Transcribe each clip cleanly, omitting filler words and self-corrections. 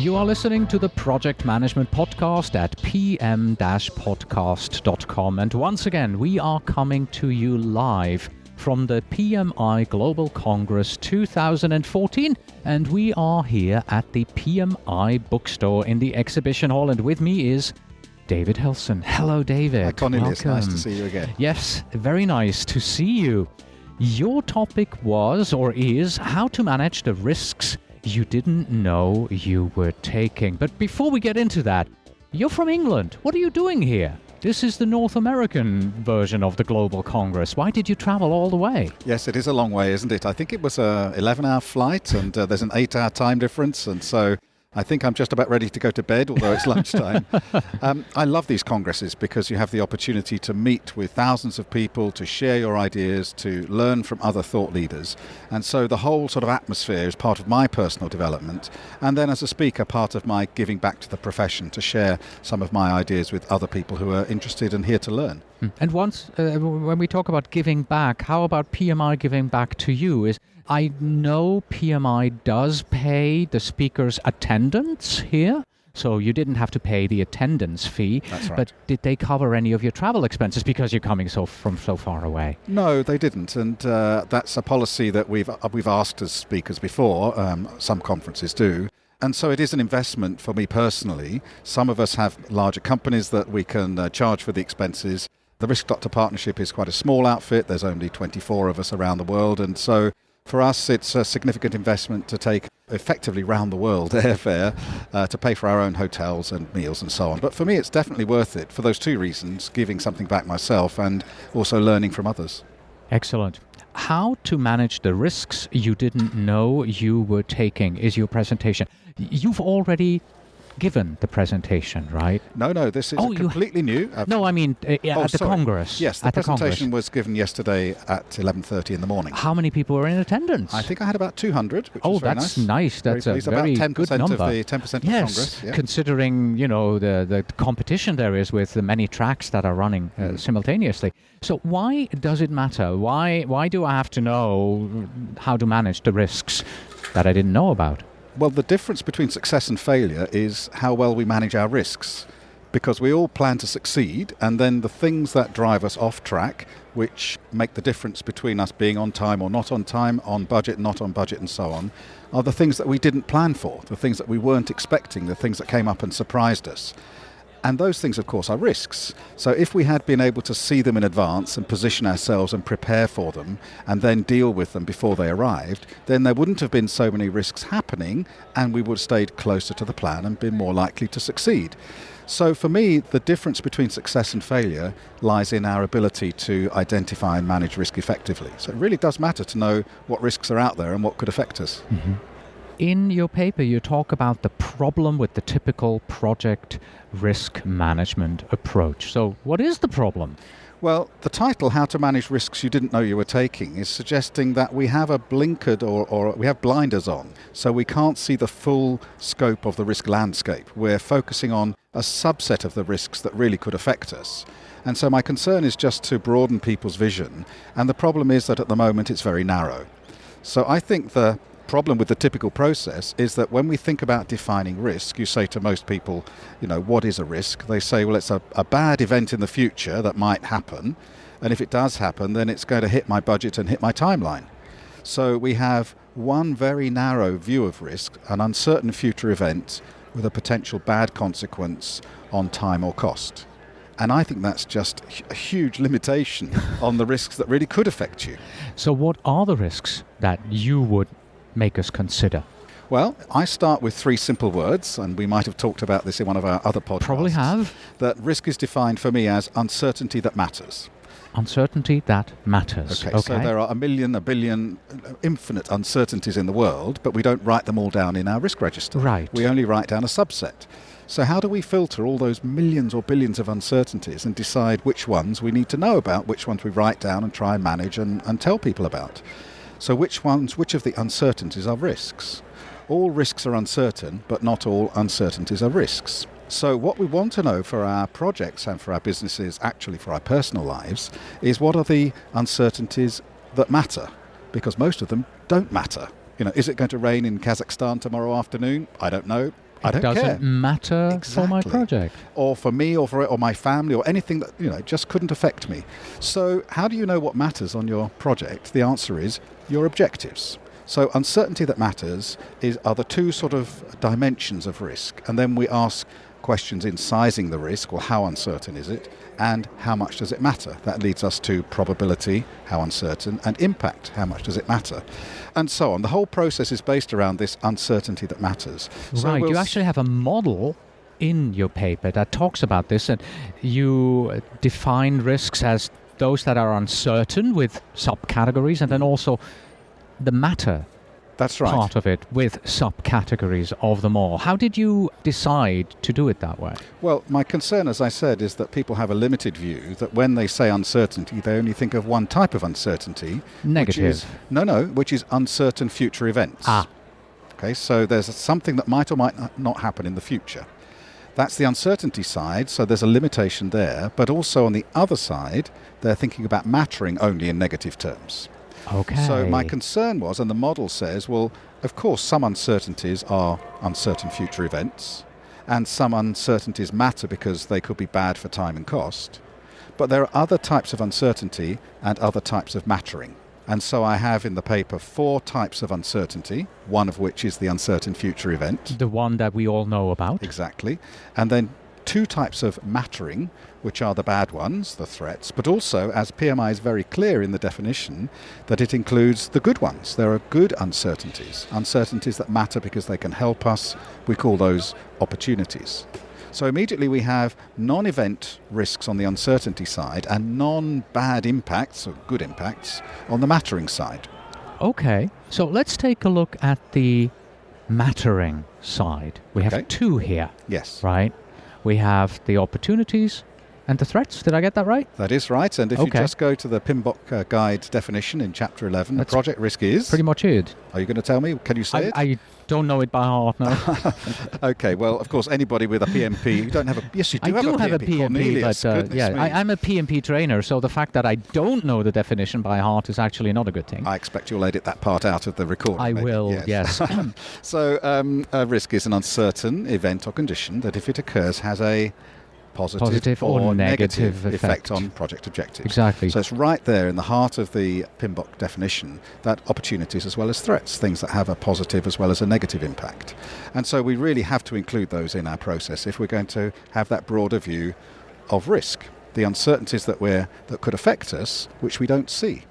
You are listening to the Project Management Podcast at pm-podcast.com. And once again, we are coming to you live from the PMI Global Congress 2014. And we are here at the PMI bookstore in the exhibition hall. And with me is David Hillso. Hello, David. Hi, Cornelius. Welcome. Nice to see you again. Yes, very nice to see you. Your topic was, or is, how to manage the risks you didn't know you were taking. But before we get into that, you're from England. What are you doing here? This is the North American version of the Global Congress. Why did you travel all the way? Yes, it is a long way, isn't it? I think it was a 11-hour flight, and there's an 8-hour time difference, and so I think I'm just about ready to go to bed, although it's lunchtime. I love these congresses because you have the opportunity to meet with thousands of people, to share your ideas, to learn from other thought leaders. And so the whole sort of atmosphere is part of my personal development. And then as a speaker, part of my giving back to the profession to share some of my ideas with other people who are interested and here to learn. And once, when we talk about giving back, how about PMI giving back to you? I know PMI does pay the speaker's attendance here, so you didn't have to pay the attendance fee. That's right. But did they cover any of your travel expenses because you're coming from so far away? No, they didn't, and that's a policy that we've asked as speakers before. Some conferences do. And so it is an investment for me personally. Some of us have larger companies that we can charge for the expenses. The Risk Doctor Partnership is quite a small outfit. There's only 24 of us around the world, and so for us, it's a significant investment to take effectively round the world airfare to pay for our own hotels and meals and so on. But for me, it's definitely worth it for those two reasons, giving something back myself and also learning from others. Excellent. How to manage the risks you didn't know you were taking is your presentation. You've already given the presentation, right? No, this is completely new. No, I mean at the Congress. Yes, the presentation was given yesterday at 11:30 in the morning. How many people were in attendance? I think I had about 200, which was very nice. Oh, that's nice. That's a very about 10% good number. Of the 10% of Congress. Yes, considering, the competition there is with the many tracks that are running simultaneously. So why does it matter? Why do I have to know how to manage the risks that I didn't know about? Well, the difference between success and failure is how well we manage our risks, because we all plan to succeed, and then the things that drive us off track, which make the difference between us being on time or not on time, on budget, not on budget, and so on, are the things that we didn't plan for, the things that we weren't expecting, the things that came up and surprised us. And those things, of course, are risks. So if we had been able to see them in advance and position ourselves and prepare for them and then deal with them before they arrived, then there wouldn't have been so many risks happening, and we would have stayed closer to the plan and been more likely to succeed. So for me, the difference between success and failure lies in our ability to identify and manage risk effectively. So it really does matter to know what risks are out there and what could affect us. Mm-hmm. In your paper, you talk about the problem with the typical project risk management approach. So what is the problem? Well, the title, How to Manage Risks You Didn't Know You Were Taking, is suggesting that we have a blinkered or we have blinders on, so we can't see the full scope of the risk landscape. We're focusing on a subset of the risks that really could affect us. And so my concern is just to broaden people's vision, and the problem is that at the moment it's very narrow. So I think the problem with the typical process is that when we think about defining risk, you say to most people, what is a risk? They say, well, it's a bad event in the future that might happen, and if it does happen, then it's going to hit my budget and hit my timeline. So we have one very narrow view of risk, an uncertain future event with a potential bad consequence on time or cost. And I think that's just a huge limitation on the risks that really could affect you. So what are the risks that you would make us consider? Well, I start with 3 simple words, and we might have talked about this in one of our other podcasts. Probably have. That risk is defined for me as uncertainty that matters. Uncertainty that matters. Okay. So there are a billion, infinite uncertainties in the world, but we don't write them all down in our risk register. Right. We only write down a subset. So how do we filter all those millions or billions of uncertainties and decide which ones we need to know about, which ones we write down and try and manage and tell people about? So which of the uncertainties are risks? All risks are uncertain, but not all uncertainties are risks. So what we want to know for our projects and for our businesses, actually for our personal lives, is what are the uncertainties that matter? Because most of them don't matter. Is it going to rain in Kazakhstan tomorrow afternoon? I don't know. I don't care. It doesn't matter for my Exactly. project. Or for me, or my family, or anything that just couldn't affect me. So how do you know what matters on your project? The answer is your objectives. So uncertainty that matters are the two sort of dimensions of risk. And then we ask questions in sizing the risk, or how uncertain is it, and how much does it matter? That leads us to probability, how uncertain, and impact, how much does it matter? And so on. The whole process is based around this uncertainty that matters. So Right, we'll you actually have a model in your paper that talks about this, and you define risks as those that are uncertain with subcategories, and then also the matter That's right. part of it with subcategories of them all. How did you decide to do it that way? Well, my concern, as I said, is that people have a limited view that when they say uncertainty, they only think of one type of uncertainty. Negative. Which is uncertain future events. Okay, so there's something that might or might not happen in the future. That's the uncertainty side, so there's a limitation there. But also on the other side, they're thinking about mattering only in negative terms. Okay. So my concern was, and the model says, well, of course, some uncertainties are uncertain future events, and some uncertainties matter because they could be bad for time and cost. But there are other types of uncertainty and other types of mattering. And so I have in the paper 4 types of uncertainty, one of which is the uncertain future event. The one that we all know about. Exactly. And then 2 types of mattering, which are the bad ones, the threats, but also, as PMI is very clear in the definition, that it includes the good ones. There are good uncertainties, uncertainties that matter because they can help us. We call those opportunities. So immediately we have non-event risks on the uncertainty side and non-bad impacts, or good impacts, on the mattering side. Okay, so let's take a look at the mattering side. We have Okay. 2 here, Yes. right? We have the opportunities and the threats. Did I get that right? That is right. And if you Okay. just go to the PMBOK guide definition in chapter 11, That's the project risk is... Pretty much it. Are you going to tell me? Can you say it? I don't know it by heart now. Okay, well, of course, anybody with a PMP, you don't have a... Yes, you do I do have a PMP, Cornelius, but goodness me. I'm a PMP trainer, so the fact that I don't know the definition by heart is actually not a good thing. I expect you'll edit that part out of the recording. I maybe. will, yes. So a risk is an uncertain event or condition that, if it occurs, has a positive or negative effect. effect on project objectives. Exactly. So it's right there in the heart of the PMBOK definition that opportunities as well as threats, things that have a positive as well as a negative impact. And so we really have to include those in our process if we're going to have that broader view of risk, the uncertainties that could affect us, which we don't see.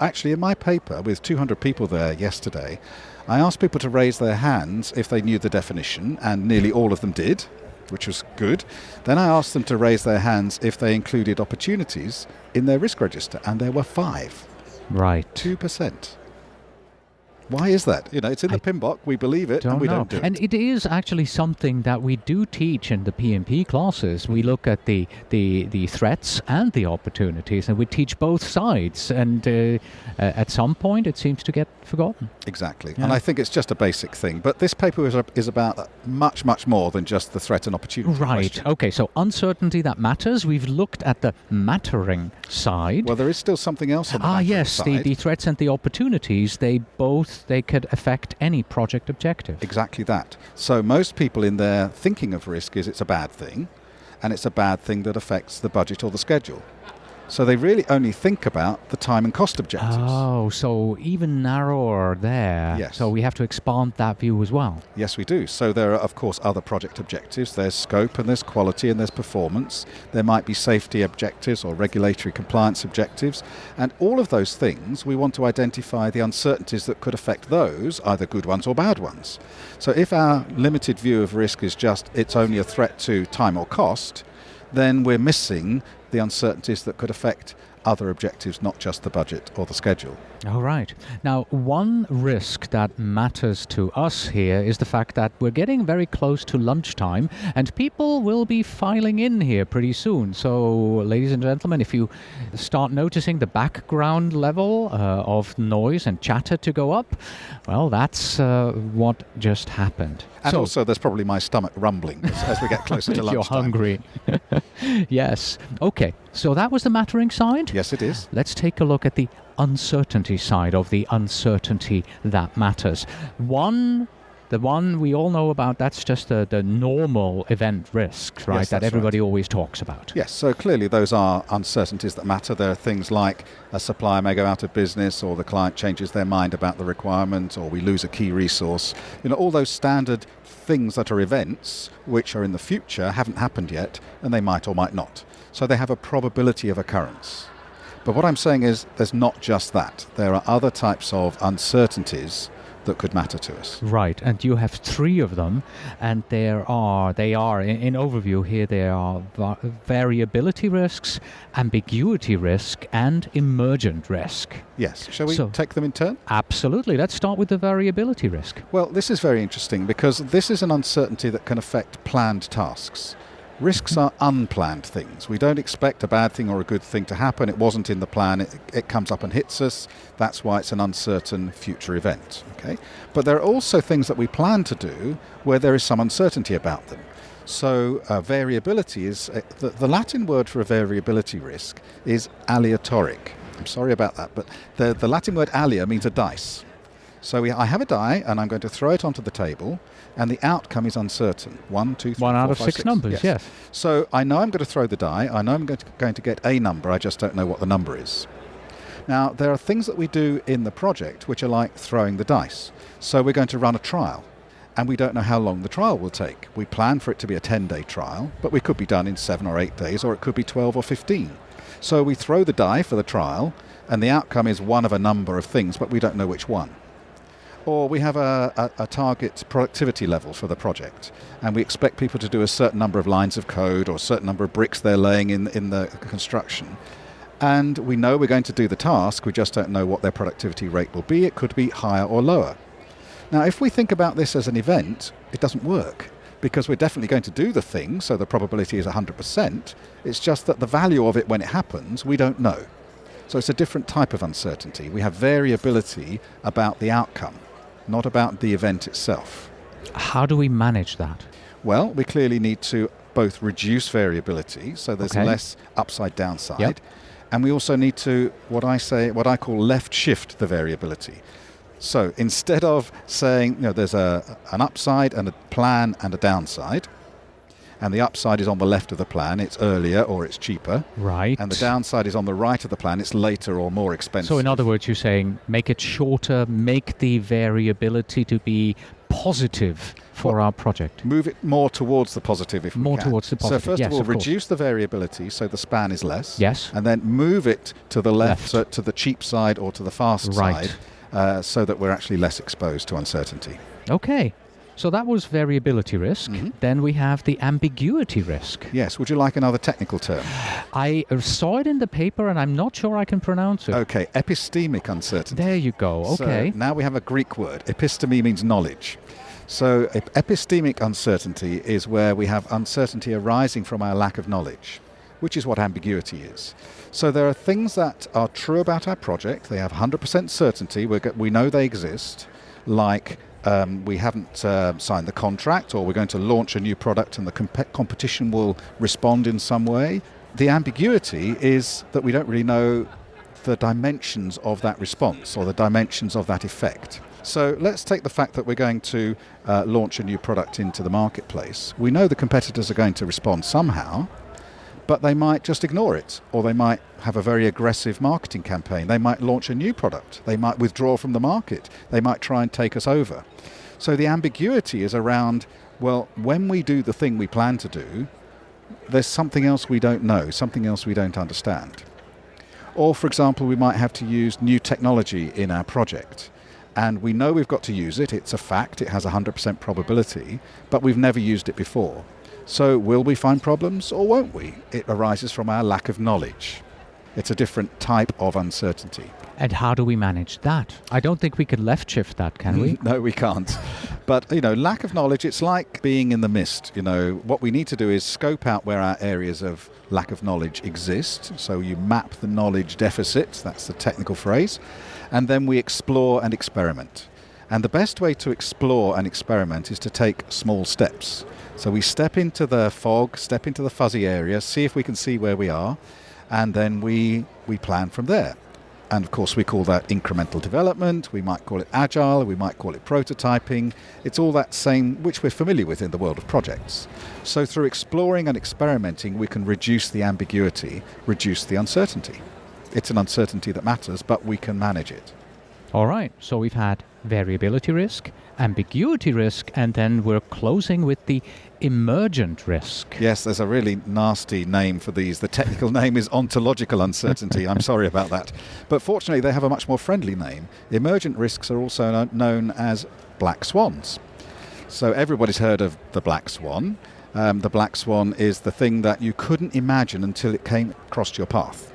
Actually, in my paper with 200 people there yesterday, I asked people to raise their hands if they knew the definition, and nearly all of them did, which was good. Then I asked them to raise their hands if they included opportunities in their risk register, and there were 5. Right. 2%. Why is that? It's in the PMBOK, we believe it, and we don't do it. And it is actually something that we do teach in the PMP classes. We look at the threats and the opportunities, and we teach both sides. And at some point, it seems to get forgotten. Exactly. Yeah. And I think it's just a basic thing. But this paper is about much, much more than just the threat and opportunity Right. question. Okay, so uncertainty that matters. We've looked at the mattering side. Well, there is still something else on the mattering yes, side. the threats and the opportunities, they could affect any project objective. Exactly that. So most people in their thinking of risk is it's a bad thing, and it's a bad thing that affects the budget or the schedule. So they really only think about the time and cost objectives. Oh, so even narrower there. Yes. So we have to expand that view as well. Yes, we do. So there are, of course, other project objectives. There's scope and there's quality and there's performance. There might be safety objectives or regulatory compliance objectives. And all of those things, we want to identify the uncertainties that could affect those, either good ones or bad ones. So if our limited view of risk is just it's only a threat to time or cost, then we're missing the uncertainties that could affect other objectives, not just the budget or the schedule. All right. Now, one risk that matters to us here is the fact that we're getting very close to lunchtime and people will be filing in here pretty soon. So, ladies and gentlemen, if you start noticing the background level of noise and chatter to go up, well, that's what just happened. And So- also there's probably my stomach rumbling as we get closer to lunchtime. You're hungry. Yes. Okay. So that was the mattering side. Yes, it is. Let's take a look at the uncertainty side of the uncertainty that matters. One The one we all know about, that's just the normal event risks, right? Yes, that that's everybody right. always talks about. Yes, so clearly those are uncertainties that matter. There are things like a supplier may go out of business, or the client changes their mind about the requirement, or we lose a key resource. All those standard things that are events which are in the future haven't happened yet, and they might or might not. So they have a probability of occurrence. But what I'm saying is there's not just that. There are other types of uncertainties that could matter to us. Right, and you have 3 of them, and they are in overview here, there are variability risks, ambiguity risk, and emergent risk. Yes. Shall we So- take them in turn? Absolutely. Let's start with the variability risk. Well, this is very interesting because this is an uncertainty that can affect planned tasks. Risks are unplanned things. We don't expect a bad thing or a good thing to happen. It wasn't in the plan. It comes up and hits us. That's why it's an uncertain future event. Okay? But there are also things that we plan to do where there is some uncertainty about them. So variability is, the Latin word for a variability risk is aleatoric. I'm sorry about that, but the Latin word alea means a dice. So I have a die, and I'm going to throw it onto the table, and the outcome is uncertain. 1, 2, 3, 1 out 4, of 5, 6 numbers, yes. So I know I'm going to throw the die. I know I'm going to get a number. I just don't know what the number is. Now, there are things that we do in the project which are like throwing the dice. So we're going to run a trial, and we don't know how long the trial will take. We plan for it to be a 10-day trial, but we could be done in 7 or 8 days, or it could be 12 or 15. So we throw the die for the trial, and the outcome is one of a number of things, but we don't know which one. Or we have a target productivity level for the project, and we expect people to do a certain number of lines of code or a certain number of bricks they're laying in the construction. And we know we're going to do the task, we just don't know what their productivity rate will be. It could be higher or lower. Now, if we think about this as an event, it doesn't work, because we're definitely going to do the thing, so the probability is 100%. It's just that the value of it when it happens, we don't know. So it's a different type of uncertainty. We have variability about the outcome, not about the event itself. How do we manage that? Well, we clearly need to both reduce variability, so there's Okay. less upside downside, Yep. and we also need to what I call left shift the variability. So instead of saying there's an upside and a plan and a downside, and the upside is on the left of the plan, it's earlier or it's cheaper, Right. and the downside is on the right of the plan, it's later or more expensive. So in other words, you're saying make it shorter, make the variability to be positive for our project. Move it more towards the positive if we More can. towards the positive, So first yes, of all, of course. reduce the variability so the span is less. Yes. And then move it to the left, Left. so to the cheap side or to the fast Right. side, so that we're actually less exposed to uncertainty. Okay. So that was variability risk. Mhm. Then we have the ambiguity risk. Yes, would you like another technical term? I saw it in the paper and I'm not sure I can pronounce it. Okay, epistemic uncertainty. There you go. Okay. So now we have a Greek word. Episteme means knowledge. So epistemic uncertainty is where we have uncertainty arising from our lack of knowledge, which is what ambiguity is. So there are things that are true about our project. They have 100% certainty. We know they exist, like we haven't signed the contract, or we're going to launch a new product and the competition will respond in some way. The ambiguity is that we don't really know the dimensions of that response or the dimensions of that effect. So let's take the fact that we're going to launch a new product into the marketplace. We know the competitors are going to respond somehow, but they might just ignore it, or they might have a very aggressive marketing campaign. They might launch a new product. They might withdraw from the market. They might try and take us over. So the ambiguity is around, well, when we do the thing we plan to do, there's something else we don't know, something else we don't understand. Or, for example, we might have to use new technology in our project. And we know we've got to use it. It's a fact. It has 100% probability, but we've never used it before. So will we find problems or won't we? It arises from our lack of knowledge. It's a different type of uncertainty. And how do we manage that? I don't think we can left shift that, can we? No, we can't. But, lack of knowledge, it's like being in the mist. What we need to do is scope out where our areas of lack of knowledge exist. So you map the knowledge deficit, that's the technical phrase, and then we explore and experiment. And the best way to explore and experiment is to take small steps. So we step into the fog, step into the fuzzy area, see if we can see where we are, and then we plan from there. And of course, we call that incremental development. We might call it agile. We might call it prototyping. It's all that same, which we're familiar with in the world of projects. So through exploring and experimenting, we can reduce the ambiguity, reduce the uncertainty. It's an uncertainty that matters, but we can manage it. All right, so we've had variability risk, ambiguity risk, and then we're closing with the emergent risk. Yes, there's a really nasty name for these. The technical name is ontological uncertainty. I'm sorry about that. But fortunately, they have a much more friendly name. Emergent risks are also known as black swans. So everybody's heard of the black swan. The black swan is the thing that you couldn't imagine until it came across your path.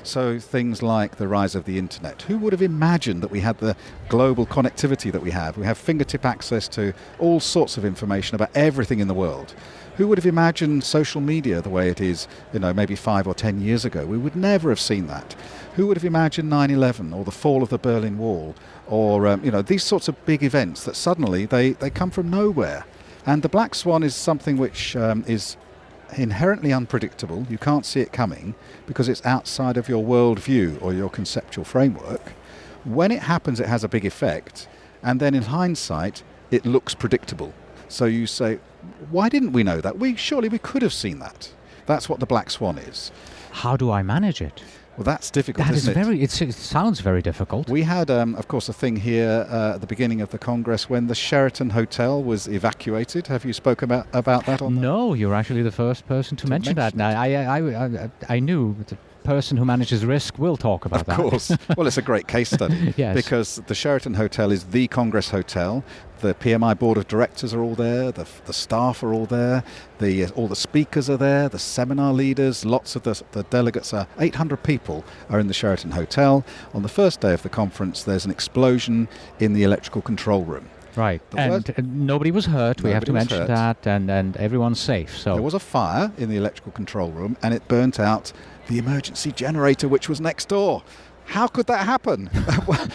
So things like the rise of the internet. Who would have imagined that we had the global connectivity that we have? We have fingertip access to all sorts of information about everything in the world. Who would have imagined social media the way it is, maybe 5 or 10 years ago? We would never have seen that. Who would have imagined 9/11 or the fall of the Berlin Wall or, these sorts of big events that suddenly they come from nowhere? And the black swan is something which is inherently unpredictable. You can't see it coming because it's outside of your worldview or your conceptual framework. When it happens, it has a big effect, and then in hindsight, it looks predictable. So you say, why didn't we know that? Surely we could have seen that. That's what the black swan is. How do I manage it? Well, that's difficult, That is isn't it? it sounds very difficult. We had, of course, a thing here at the beginning of the Congress when the Sheraton Hotel was evacuated. Have you spoken about that? No, you're actually the first person to mention that. Now, I knew the person who manages risk will talk about that. Of course. Well, it's a great case study. Yes. Because the Sheraton Hotel is the Congress Hotel. The PMI board of directors are all there. The staff are all there. All the speakers are there. The seminar leaders, lots of the delegates 800 people are in the Sheraton Hotel. On the first day of the conference, there's an explosion in the electrical control room. Right, and nobody was hurt. We have to mention that, and everyone's safe. So there was a fire in the electrical control room, and it burnt out the emergency generator, which was next door. How could that happen?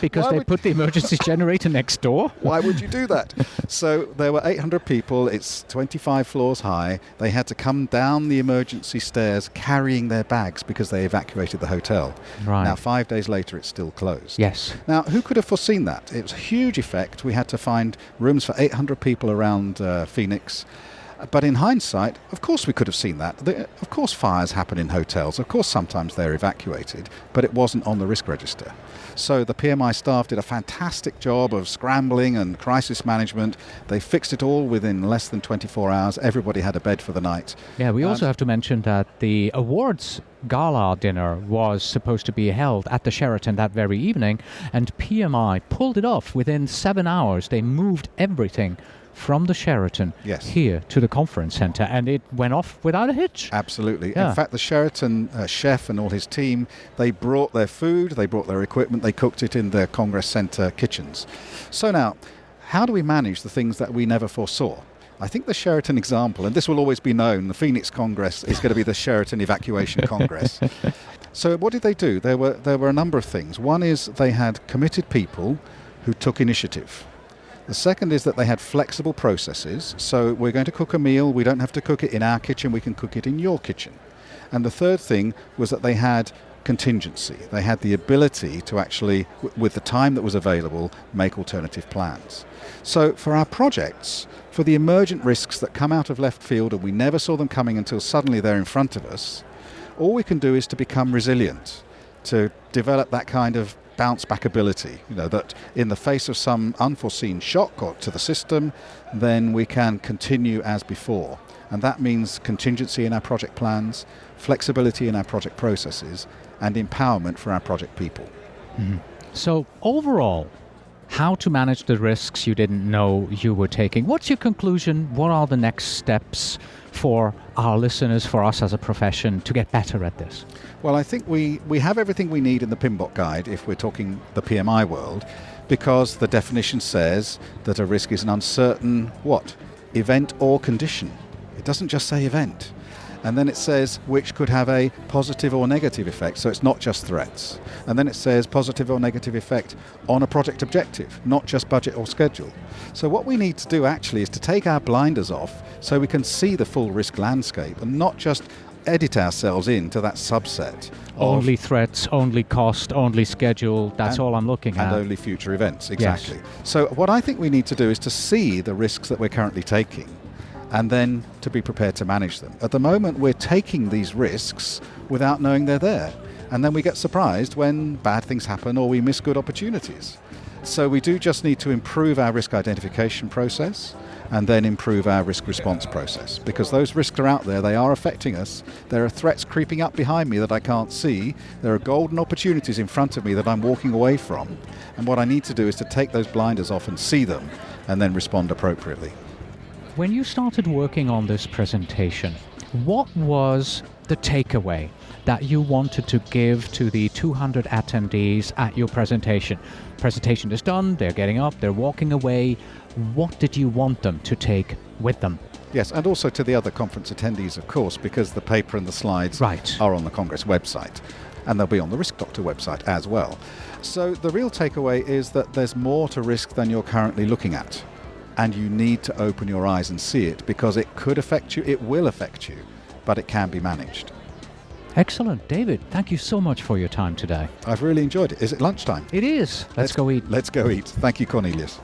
Because they put the emergency generator next door? Why would you do that? So there were 800 people. It's 25 floors high. They had to come down the emergency stairs carrying their bags because they evacuated the hotel. Right. Now, 5 days later, it's still closed. Yes. Now, who could have foreseen that? It was a huge effect. We had to find rooms for 800 people around Phoenix. But in hindsight, of course we could have seen that. Of course fires happen in hotels. Of course sometimes they're evacuated, but it wasn't on the risk register. So the PMI staff did a fantastic job of scrambling and crisis management. They fixed it all within less than 24 hours. Everybody had a bed for the night. Yeah, we also have to mention that the awards gala dinner was supposed to be held at the Sheraton that very evening, and PMI pulled it off within 7 hours. They moved everything from the Sheraton here to the conference center, and it went off without a hitch. Absolutely. Yeah. In fact, the Sheraton chef and all his team, they brought their food, they brought their equipment, they cooked it in their Congress Center kitchens. So now, how do we manage the things that we never foresaw? I think the Sheraton example, and this will always be known, the Phoenix Congress is going to be the Sheraton Evacuation Congress. So what did they do? There were a number of things. One is they had committed people who took initiative. The second is that they had flexible processes. So we're going to cook a meal. We don't have to cook it in our kitchen. We can cook it in your kitchen. And the third thing was that they had contingency. They had the ability to actually, with the time that was available, make alternative plans. So for our projects, for the emergent risks that come out of left field and we never saw them coming until suddenly they're in front of us, all we can do is to become resilient, to develop that kind of bounce back ability, that in the face of some unforeseen shock or to the system, then we can continue as before. And that means contingency in our project plans, flexibility in our project processes, and empowerment for our project people. Mm-hmm. So overall, how to manage the risks you didn't know you were taking. What's your conclusion? What are the next steps for our listeners, for us as a profession, to get better at this? Well, I think we have everything we need in the PMBOK guide if we're talking the PMI world, because the definition says that a risk is an uncertain event or condition. It doesn't just say event. And then it says which could have a positive or negative effect, so it's not just threats. And then it says positive or negative effect on a project objective, not just budget or schedule. So what we need to do actually is to take our blinders off so we can see the full risk landscape and not just edit ourselves into that subset. Only threats, only cost, only schedule. That's all I'm looking at. And only future events, exactly. Yes. So what I think we need to do is to see the risks that we're currently taking and then to be prepared to manage them. At the moment, we're taking these risks without knowing they're there. And then we get surprised when bad things happen or we miss good opportunities. So we do just need to improve our risk identification process and then improve our risk response process, because those risks are out there, they are affecting us. There are threats creeping up behind me that I can't see. There are golden opportunities in front of me that I'm walking away from. And what I need to do is to take those blinders off and see them and then respond appropriately. When you started working on this presentation, what was the takeaway that you wanted to give to the 200 attendees at your presentation? Presentation is done, they're getting up, they're walking away. What did you want them to take with them? Yes, and also to the other conference attendees, of course, because the paper and the slides are on the Congress website, and they'll be on the Risk Doctor website as well. So the real takeaway is that there's more to risk than you're currently looking at, and you need to open your eyes and see it, because it could affect you, it will affect you, but it can be managed. Excellent. David, thank you so much for your time today. I've really enjoyed it. Is it lunchtime? It is. Let's go eat. Let's go eat. Thank you, Cornelius.